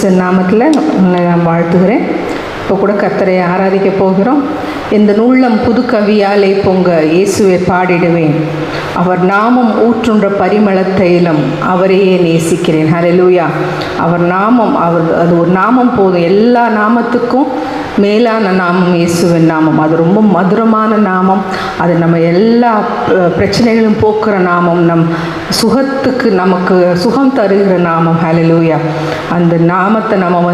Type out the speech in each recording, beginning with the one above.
இயேசுவின் நாமத்தில் உங்களை நான் வாழ்த்துகிறேன். இப்போ கூட கர்த்தரை ஆராதிக்க போகிறோம். இந்த நுள்ளம் புது கவியாலே பொங்க இயேசுவை பாடிடுவேன், அவர் நாமம் ஊற்றுன்ற பரிமள தைலம், அவரையே நேசிக்கிறேன். ஹல்லேலூயா. அவர் நாமம், அது ஒரு நாமம் போதும். எல்லா நாமத்துக்கும் மேலான நாமம் இயேசுவின் நாமம். அது ரொம்ப மதுரமான நாமம். அது நம்ம எல்லா பிரச்சனைகளும் போக்குற நாமம். சுகத்துக்கு நமக்கு சுகம் தருகிற நாமம். ஹல்லேலூயா. அந்த நாமத்தை நம்ம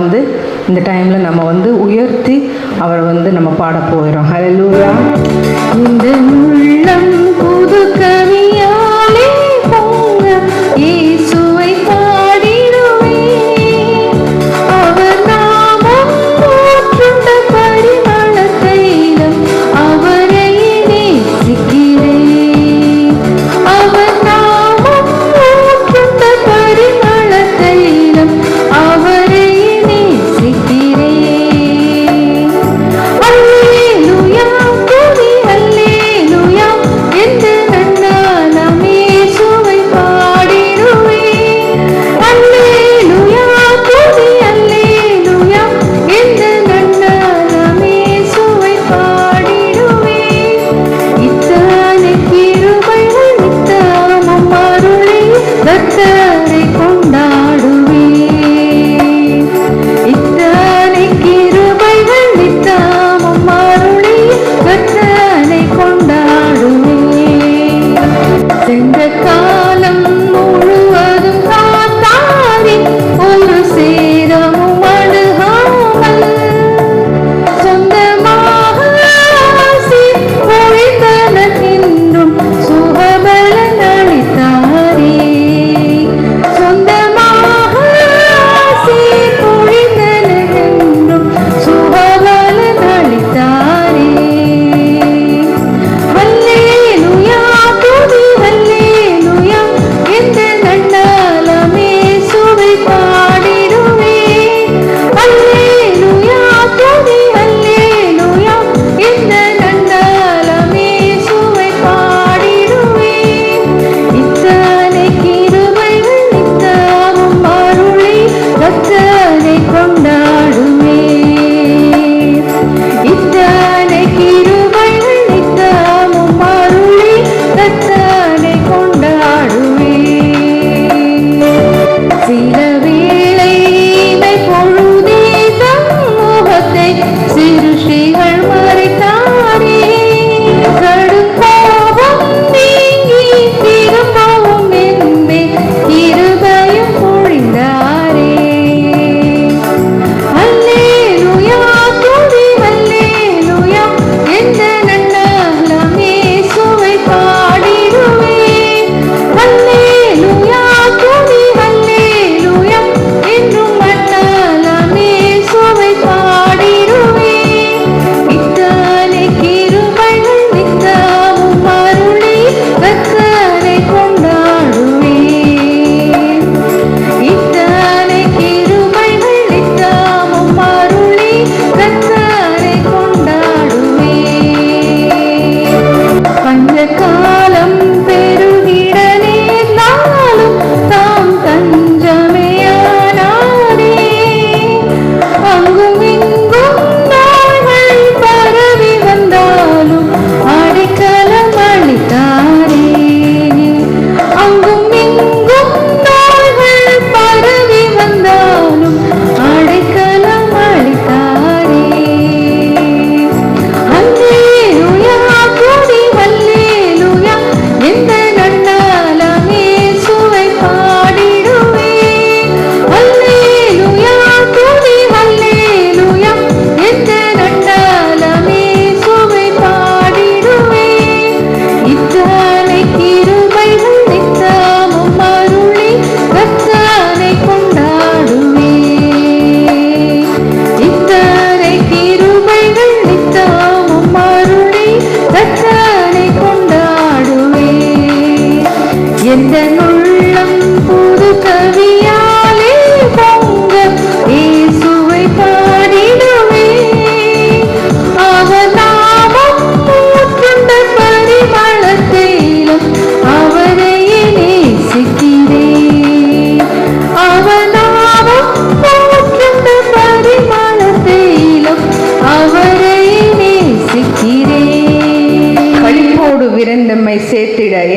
இந்த டைமில் நம்ம உயர்த்தி அவரை நம்ம பாட போகிறோம். ஹல்லேலூயா. இந்த உள்ளம் புது கவியாலே பொங்க இயேசுவை பாடிடுவேன், அவர் நாமம் ஊற்றுண்ட பரிமள தைலம், அவரை நேசிக்கிறேன். அவர் நாமம் ஊற்றுண்ட பரிமள தைலம், அவரை நேசிக்கிறேன். அல்லேலூயா, துதி அல்லேலூயா,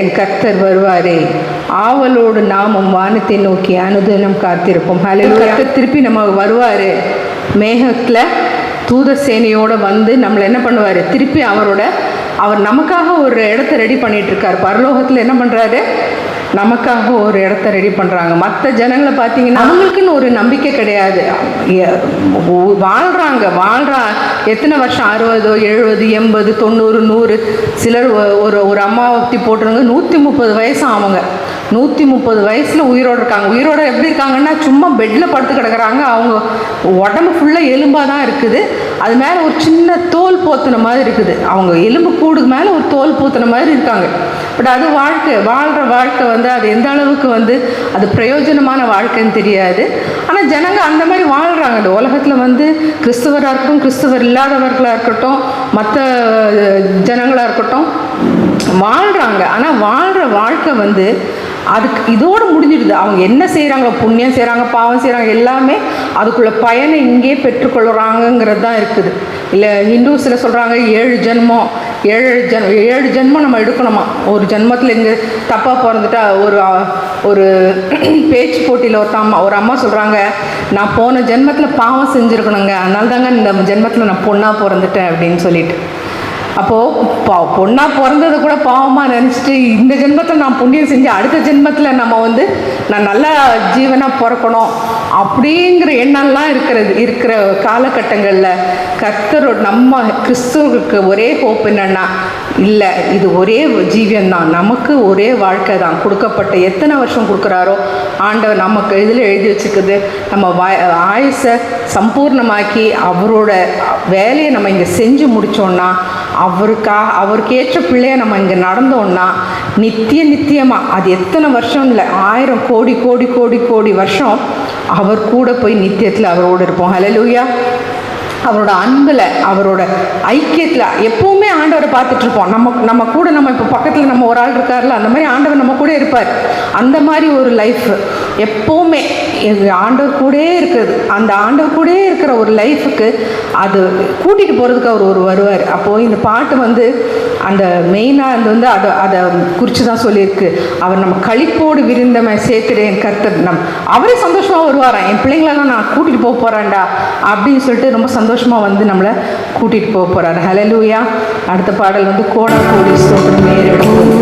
என் கர்த்தர் வருவாரே, ஆவலோடு நாமும் வானத்தை நோக்கி அனுதினம் காத்திருப்போம். கர்த்தர் திருப்பி நம்ம வருவார், மேகத்தில் தூத சேனையோடு வந்து நம்மளை என்ன பண்ணுவார், திருப்பி அவர் நமக்காக ஒரு இடத்த ரெடி பண்ணிட்டு இருக்கார். பரலோகத்தில் என்ன பண்ணுறாரு, நமக்காக ஒரு இடத்த ரெடி பண்ணுறாங்க. மற்ற ஜனங்களை பார்த்தீங்கன்னா அவங்களுக்குன்னு ஒரு நம்பிக்கை கிடையாது. வாழ்கிறா எத்தனை வருஷம், 60, 70, 80, 90, 100. சிலர் ஒரு அம்மா ஒத்தி போட்டுருங்க 130 வயசு. அவங்க 130 வயசில் உயிரோடு இருக்காங்க. உயிரோடு எப்படி இருக்காங்கன்னா, சும்மா பெட்டில் படுத்து கிடக்குறாங்க. அவங்க உடம்பு ஃபுல்லாக எலும்பாக தான் இருக்குது. அது மேலே ஒரு சின்ன தோல் போத்துன மாதிரி இருக்குது. அவங்க எலும்பு கூடுக்கு மேலே ஒரு தோல் போத்துன மாதிரி இருக்காங்க. பட் அது வாழ்கிற வாழ்க்கை வந்து அது எந்த அளவுக்கு வந்து அது பிரயோஜனமான வாழ்க்கைன்னு தெரியாது. ஆனால் ஜனங்க அந்த மாதிரி வாழ்கிறாங்க. இந்த உலகத்தில் வந்து கிறிஸ்தவராக இருக்கட்டும், கிறிஸ்தவர் இல்லாதவர்களாக இருக்கட்டும், மற்ற ஜனங்களாக இருக்கட்டும் வாழ்கிறாங்க. ஆனால் வாழ்கிற வாழ்க்கை வந்து அதுக்கு இதோடு முடிஞ்சிடுது. அவங்க என்ன செய்கிறாங்களோ, புண்ணியம் செய்கிறாங்க, பாவம் செய்கிறாங்க, எல்லாமே அதுக்குள்ள பயனை இங்கே பெற்றுக்கொள்கிறாங்கங்கிறது தான் இருக்குது. இல்லை ஹிந்துஸில் சொல்கிறாங்க 7 ஜென்மம் நம்ம எடுக்கணுமா. ஒரு ஜென்மத்தில் இங்கே தப்பாக பிறந்துட்டா ஒரு பேச்சு போட்டியில் ஒரு அம்மா சொல்கிறாங்க, நான் போன ஜென்மத்தில் பாவம் செஞ்சுருக்கணுங்க, அதனால தாங்க இந்த ஜென்மத்தில் நான் பொண்ணாக பிறந்துட்டேன் அப்படின்னு சொல்லிட்டு. அப்போது பொண்ணாக பிறந்ததை கூட பாவமாக நினச்சிட்டு இந்த ஜென்மத்தில் நான் புண்ணியம் செஞ்சு அடுத்த ஜென்மத்தில் நம்ம வந்து நான் நல்ல ஜீவனாக பிறக்கணும் அப்படிங்கிற எண்ணம்லாம் இருக்கிற காலகட்டங்களில் கர்த்தரோட நம்ம கிறிஸ்துவுக்கு ஒரே ஹோப் என்னன்னா, இல்லை இது ஒரே ஜீவியம்தான், நமக்கு ஒரே வாழ்க்கை தான் கொடுக்கப்பட்ட. எத்தனை வருஷம் கொடுக்குறாரோ ஆண்டவர் நமக்கு இதில் எழுதி வச்சுக்குது. நம்ம ஆயுசை சம்பூர்ணமாக்கி அவரோட வேலையை நம்ம இங்கே செஞ்சு முடித்தோன்னா, அவருக்கு ஏற்ற பிள்ளைய நம்ம இங்கே நடந்தோன்னா நித்தியமாக அது எத்தனை வருஷம் இல்லை, 1000 கோடி கோடி கோடி கோடி வருஷம் அவர் கூட போய் நித்தியத்தில் அவரோடு இருப்போம். ஹல்லேலூயா. அவரோட அன்பில், அவரோட ஐக்கியத்தில் எப்போவுமே ஆண்டவரை பார்த்துட்ருப்போம். நம்ம கூட நம்ம இப்போ பக்கத்தில் நம்ம ஒரு ஆள் இருக்கார்ல, அந்த மாதிரி ஆண்டவர் நம்ம கூட இருப்பார். அந்த மாதிரி ஒரு லைஃப் எப்போவுமே ஆண்டவர் கூட இருக்குது. அந்த ஆண்டவர் கூட இருக்கிற ஒரு லைஃபுக்கு அது கூட்டிகிட்டு போகிறதுக்கு அவர் வருவார். அப்போது இந்த பாட்டு வந்து அந்த மெயினாக அது வந்து அதை குறித்து தான் சொல்லியிருக்கு. அவர் நம்ம களிப்போடு விருந்தமை சேர்த்துறேன் கர்த்தர், அவரே சந்தோஷமாக வருவாராம். என் பிள்ளைங்களெல்லாம் நான் கூட்டிகிட்டு போக போகிறேன்டா அப்படின்னு சொல்லிட்டு ரொம்ப சந்தோஷமாக வந்து நம்மளை கூட்டிகிட்டு போக போகிறாரு. ஹல்லேலூயா. அடுத்த பாடல் வந்து கோடா கோடி ஸ்தோத்திரம் ஏறெடுக்கும்.